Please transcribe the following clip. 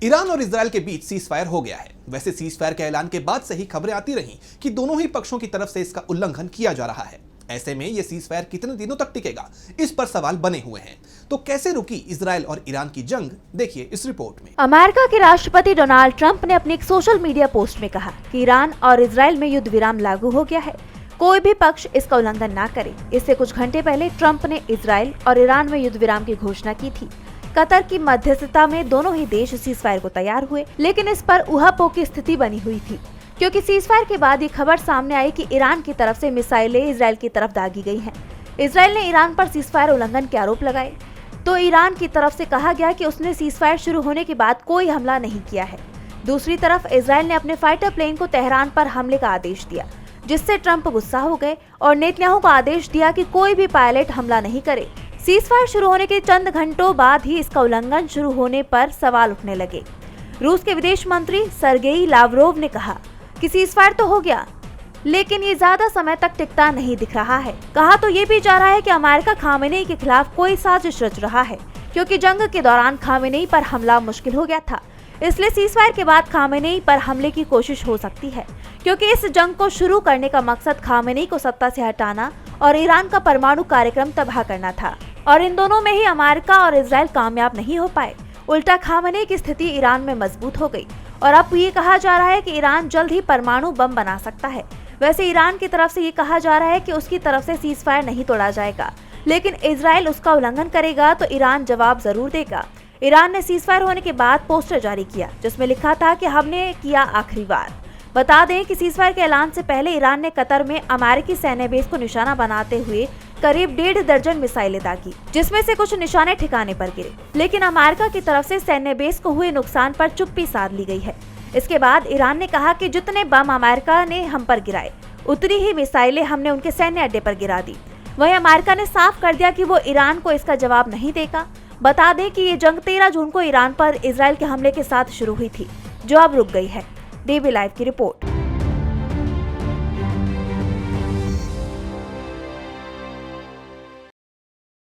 Iran और Israel के बीच cease fire हो गया है। वैसे सीज फायर के ऐलान के बाद से ही खबरें आती रहीं कि दोनों ही पक्षों की तरफ से इसका उल्लंघन किया जा रहा है। ऐसे में ये सीज फायर कितने दिनों तक टिकेगा, इस पर सवाल बने हुए हैं। तो कैसे रुकी इजराइल और ईरान की जंग, देखिए इस रिपोर्ट में। अमेरिका के राष्ट्रपति डोनाल्ड ट्रंप ने अपनी एक सोशल मीडिया पोस्ट में कहा कि ईरान और इजराइल में युद्ध विराम लागू हो गया है, कोई भी पक्ष इसका उल्लंघन ना करे। इससे कुछ घंटे पहले ट्रंप ने इजराइल और ईरान में युद्ध विराम की घोषणा की थी। कतर की मध्यस्थता में दोनों ही देश सीज फायर को तैयार हुए, लेकिन इस पर ऊहापोह की स्थिति बनी हुई थी, क्योंकि सीज फायर के बाद ये खबर सामने आई कि ईरान की तरफ से मिसाइलें इजराइल की तरफ दागी गई हैं। इजराइल ने ईरान पर सीज फायर उल्लंघन के आरोप लगाए, तो ईरान की तरफ से कहा गया कि उसने सीज फायर शुरू होने के बाद कोई हमला नहीं किया है। दूसरी तरफ इजराइल ने अपने फाइटर प्लेन को तेहरान पर हमले का आदेश दिया, जिससे ट्रंप गुस्सा हो गए और नेतन्याहू को आदेश दिया कि कोई भी पायलट हमला नहीं करे। सीज फायर शुरू होने के चंद घंटों बाद ही इसका उल्लंघन शुरू होने पर सवाल उठने लगे। रूस के विदेश मंत्री सर्गेई लावरोव ने कहा कि सीज फायर तो हो गया, लेकिन ये ज्यादा समय तक टिकता नहीं दिख रहा है। कहा तो ये भी जा रहा है कि अमेरिका खामेनेई के खिलाफ कोई साजिश रच रहा है, क्योंकि जंग के दौरान खामेनेई पर हमला मुश्किल हो गया था। इसलिए सीज फायर के बाद खामेनेई पर हमले की कोशिश हो सकती है, क्योंकि इस जंग को शुरू करने का मकसद खामेनेई को सत्ता से हटाना और ईरान का परमाणु कार्यक्रम तबाह करना था। और इन दोनों में ही अमेरिका और इजराइल कामयाब नहीं हो पाए। उल्टा खामेनेई की स्थिति ईरान में मजबूत हो गई और अब ये कहा जा रहा है कि ईरान जल्द ही परमाणु बम बना सकता है। वैसे ईरान की तरफ से ये कहा जा रहा है कि उसकी तरफ से सीज फायर नहीं तोड़ा जाएगा, लेकिन इजराइल उसका उल्लंघन करेगा तो ईरान जवाब जरूर देगा। ईरान ने सीज फायर होने के बाद पोस्टर जारी किया, जिसमें लिखा था कि हमने किया आखिरी वार। बता दें कि सीज फायर के ऐलान से पहले ईरान ने कतर में अमेरिकी सैन्य बेस को निशाना बनाते हुए करीब 1.5 दर्जन मिसाइलें दागी, जिसमें से कुछ निशाने ठिकाने पर गिरे, लेकिन अमेरिका की तरफ से सैन्य बेस को हुए नुकसान पर चुप्पी साध ली गई है। इसके बाद ईरान ने कहा कि जितने बम अमेरिका ने हम पर गिराए, उतनी ही मिसाइलें हमने उनके सैन्य अड्डे पर गिरा दी। वहीं अमेरिका ने साफ कर दिया कि वो ईरान को इसका जवाब नहीं देगा। बता दें कि ये जंग 13 जून को ईरान पर इजराइल के हमले के साथ शुरू हुई थी, जो अब रुक गई है। डीबी लाइव की रिपोर्ट।